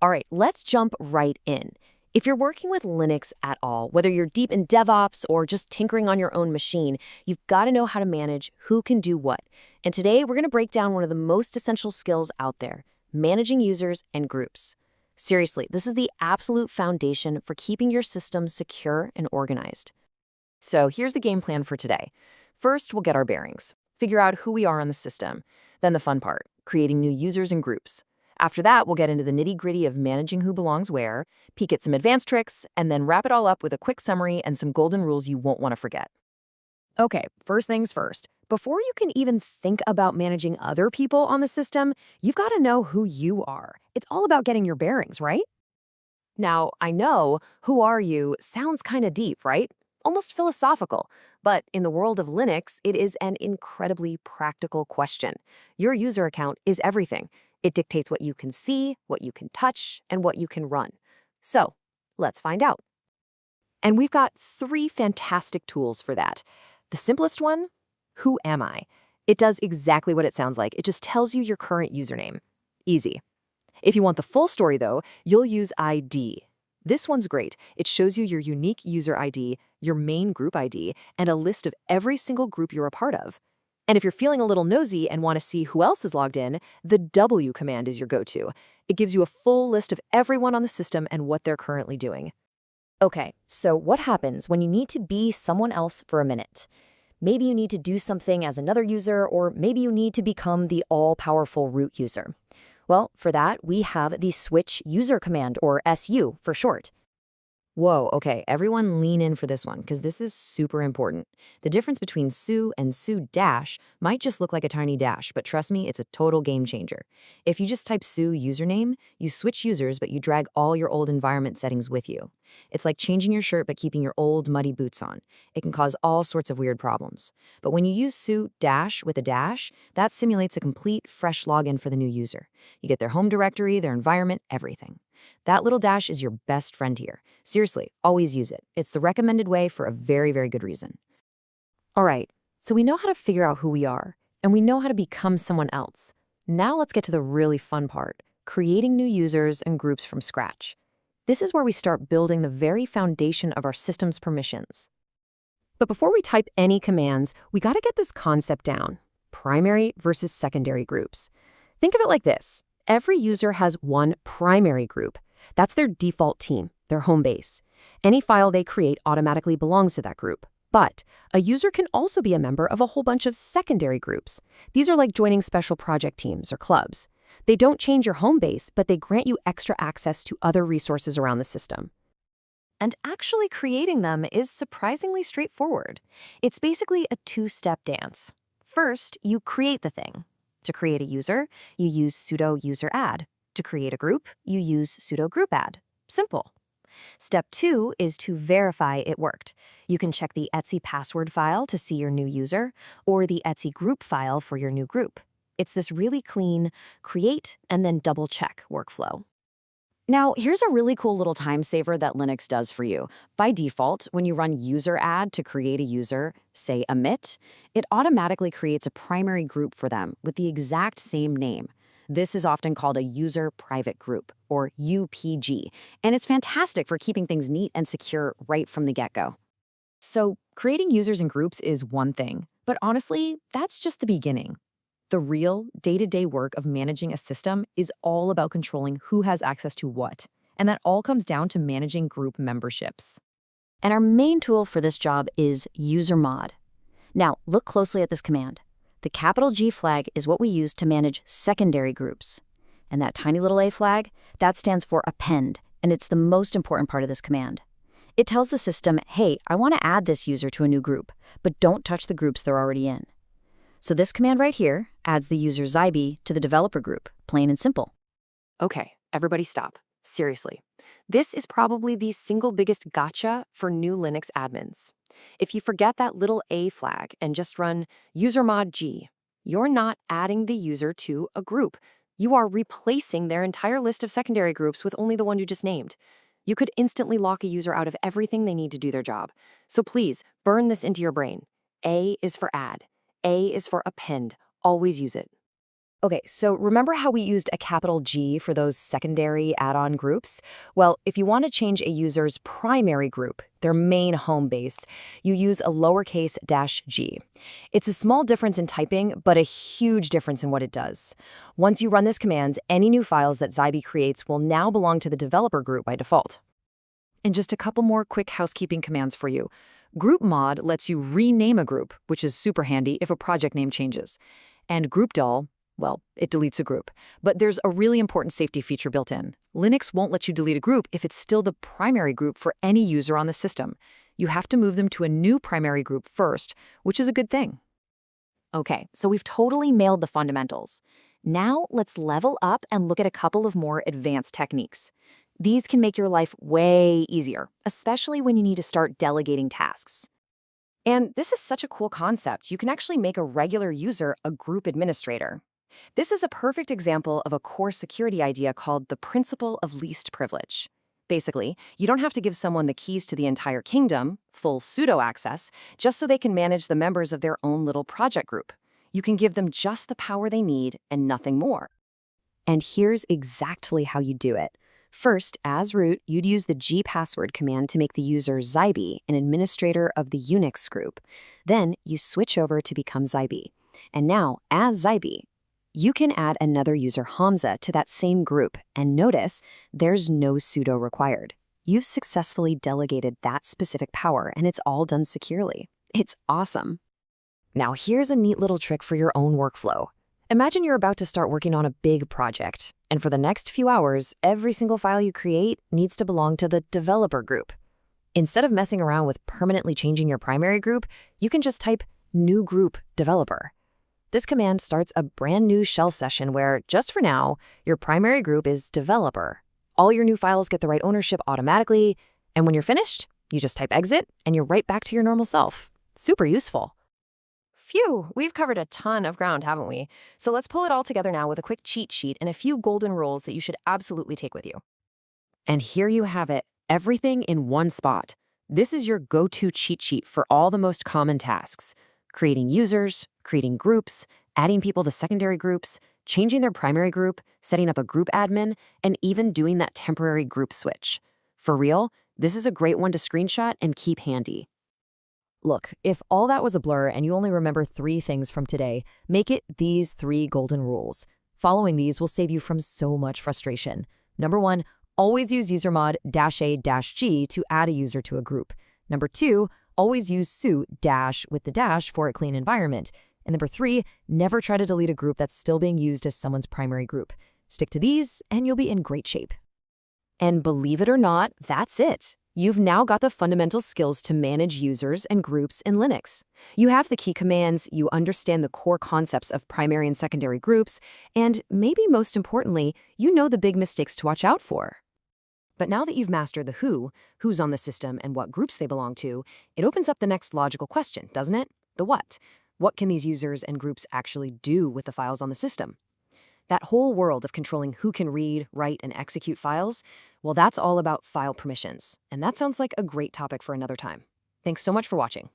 All right, let's jump right in. If you're working with Linux at all, whether you're deep in DevOps or just tinkering on your own machine, you've got to know how to manage who can do what. And today, we're going to break down one of the most essential skills out there, managing users and groups. Seriously, this is the absolute foundation for keeping your system secure and organized. So here's the game plan for today. First, we'll get our bearings, figure out who we are on the system. Then the fun part, creating new users and groups. After that, we'll get into the nitty-gritty of managing who belongs where, peek at some advanced tricks, and then wrap it all up with a quick summary and some golden rules you won't want to forget. Okay, first things first. Before you can even think about managing other people on the system, you've got to know who you are. It's all about getting your bearings, right? Now, I know, who are you sounds kind of deep, right? Almost philosophical. But in the world of Linux, it is an incredibly practical question. Your user account is everything. It dictates what you can see, what you can touch, and what you can run. So, let's find out. And we've got three fantastic tools for that. The simplest one, who am I? It does exactly what it sounds like. It just tells you your current username. Easy. If you want the full story, though, you'll use ID. This one's great. It shows you your unique user ID, your main group ID, and a list of every single group you're a part of. And if you're feeling a little nosy and want to see who else is logged in, the W command is your go-to. It gives you a full list of everyone on the system and what they're currently doing. Okay, so what happens when you need to be someone else for a minute? Maybe you need to do something as another user, or maybe you need to become the all-powerful root user. Well, for that, we have the switch user command, or SU for short. Whoa, okay, everyone lean in for this one, because this is super important. The difference between su and su dash might just look like a tiny dash, but trust me, it's a total game changer. If you just type su username, you switch users, but you drag all your old environment settings with you. It's like changing your shirt but keeping your old muddy boots on. It can cause all sorts of weird problems. But when you use su dash with a dash, that simulates a complete, fresh login for the new user. You get their home directory, their environment, everything. That little dash is your best friend here. Seriously, always use it. It's the recommended way for a very, very good reason. All right, so we know how to figure out who we are, and we know how to become someone else. Now let's get to the really fun part, creating new users and groups from scratch. This is where we start building the very foundation of our system's permissions. But before we type any commands, we got to get this concept down, primary versus secondary groups. Think of it like this. Every user has one primary group. That's their default team, their home base. Any file they create automatically belongs to that group. But a user can also be a member of a whole bunch of secondary groups. These are like joining special project teams or clubs. They don't change your home base, but they grant you extra access to other resources around the system. And actually creating them is surprisingly straightforward. It's basically a two-step dance. First, you create the thing. To create a user, you use sudo user add. To create a group, you use sudo group add. Simple. Step 2 is to verify it worked. You can check the etc password file to see your new user, or the etc group file for your new group. It's this really clean create and then double check workflow. Now, here's a really cool little time saver that Linux does for you. By default, when you run user add to create a user, say emit, it automatically creates a primary group for them with the exact same name. This is often called a user private group, or UPG, and it's fantastic for keeping things neat and secure right from the get-go. So, creating users and groups is one thing, but honestly, that's just the beginning. The real, day-to-day work of managing a system is all about controlling who has access to what, and that all comes down to managing group memberships. And our main tool for this job is usermod. Now, look closely at this command. The capital G flag is what we use to manage secondary groups. And that tiny little a flag, that stands for append, and it's the most important part of this command. It tells the system, hey, I want to add this user to a new group, but don't touch the groups they're already in. So this command right here adds the user shahzaib to the developer group, plain and simple. Okay, everybody stop. Seriously. This is probably the single biggest gotcha for new Linux admins. If you forget that little A flag and just run usermod G, you're not adding the user to a group. You are replacing their entire list of secondary groups with only the one you just named. You could instantly lock a user out of everything they need to do their job. So please, burn this into your brain. A is for add. A is for append. Always use it. Okay, so remember how we used a capital G for those secondary add-on groups? Well, if you want to change a user's primary group, their main home base, you use a lowercase -g. It's a small difference in typing, but a huge difference in what it does. Once you run this command, any new files that xyb creates will now belong to the developer group by default. And just a couple more quick housekeeping commands for you. Group mod lets you rename a group, which is super handy if a project name changes. And group dull, well, it deletes a group. But there's a really important safety feature built in. Linux won't let you delete a group if it's still the primary group for any user on the system. You have to move them to a new primary group first, which is a good thing. Okay, so we've totally nailed the fundamentals. Now let's level up and look at a couple of more advanced techniques. These can make your life way easier, especially when you need to start delegating tasks. And this is such a cool concept. You can actually make a regular user a group administrator. This is a perfect example of a core security idea called the principle of least privilege. Basically, you don't have to give someone the keys to the entire kingdom, full sudo access, just so they can manage the members of their own little project group. You can give them just the power they need and nothing more. And here's exactly how you do it. First, as root, you'd use the gpassword command to make the user xyb an administrator of the Unix group. Then you switch over to become xyb. And now, as xyb, you can add another user Hamza to that same group, and notice there's no sudo required. You've successfully delegated that specific power, and it's all done securely. It's awesome. Now here's a neat little trick for your own workflow. Imagine you're about to start working on a big project, and for the next few hours, every single file you create needs to belong to the developer group. Instead of messing around with permanently changing your primary group, you can just type new group developer. This command starts a brand new shell session where, just for now, your primary group is developer. All your new files get the right ownership automatically, and when you're finished, you just type exit and you're right back to your normal self. Super useful. Phew, we've covered a ton of ground, haven't we? So let's pull it all together now with a quick cheat sheet and a few golden rules that you should absolutely take with you. And here you have it, everything in one spot. This is your go-to cheat sheet for all the most common tasks. Creating users, creating groups, adding people to secondary groups, changing their primary group, setting up a group admin, and even doing that temporary group switch. For real, this is a great one to screenshot and keep handy. Look, if all that was a blur and you only remember 3 things from today, make it these 3 golden rules. Following these will save you from so much frustration. Number 1, always use usermod -a-g to add a user to a group. Number 2, always use su dash with the dash for a clean environment. And number 3, never try to delete a group that's still being used as someone's primary group. Stick to these and you'll be in great shape. And believe it or not, that's it. You've now got the fundamental skills to manage users and groups in Linux. You have the key commands, you understand the core concepts of primary and secondary groups, and maybe most importantly, you know the big mistakes to watch out for. But now that you've mastered the who's on the system and what groups they belong to, it opens up the next logical question, doesn't it? The what? What can these users and groups actually do with the files on the system? That whole world of controlling who can read, write, and execute files, well, that's all about file permissions. And that sounds like a great topic for another time. Thanks so much for watching.